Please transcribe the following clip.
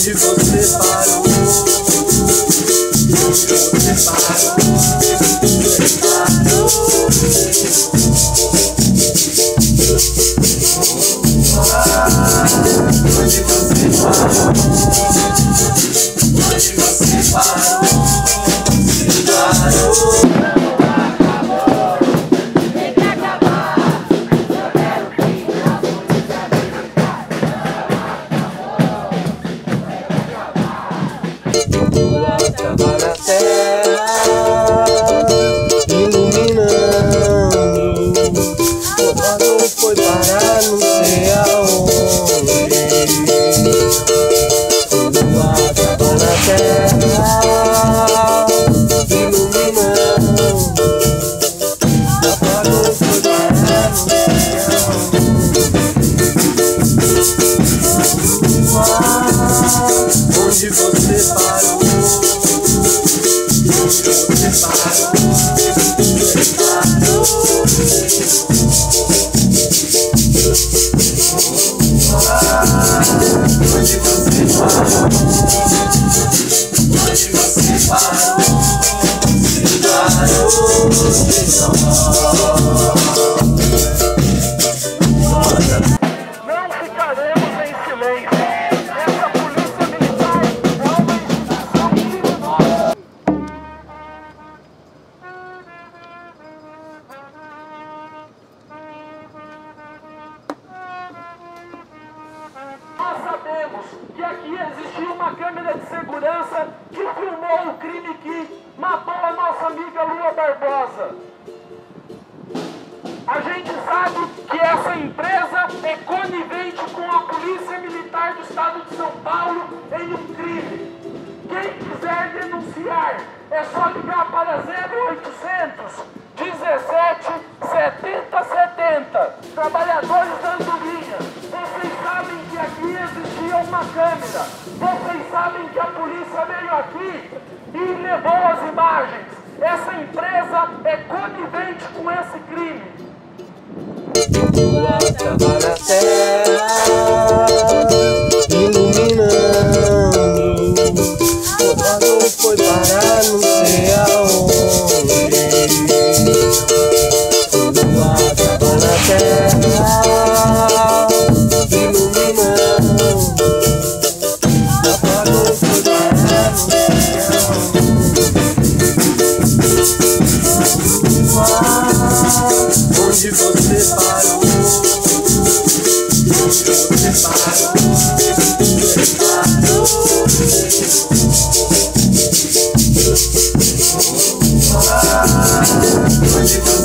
Onde você parou? Onde você parou? Você parou? Onde você parou? Onde você parou? Você parou? Lua estava na terra, iluminando. O barulho foi parar não sei aonde. Lua estava na terra, iluminando. O barulho foi parar não sei aonde. Onde você parou? Onde você parou? Você parou? Onde você parou? Onde você parou? Você parou? Não ficaremos em silêncio. Essa polícia militar é uma instituição criminosa. Nós sabemos que aqui existia uma câmera de segurança que filmou o crime que matou a nossa amiga Lua Barbosa. A gente sabe que essa empresa é conivente com a Polícia Militar do Estado de São Paulo em um crime. Quem quiser denunciar é só ligar para 0800 17 70 70. Trabalhadores da Andorinha, vocês sabem que aqui existia uma câmera. Vocês sabem que a polícia veio aqui e levou as imagens. Essa empresa é conivente com esse crime. Lua estava na terra, iluminando. O barulho foi parar não sei aonde. Lua estava na terra, iluminando. O barulho foi parar não sei aonde. Onde você parou? Onde você parou? Você parou? Onde você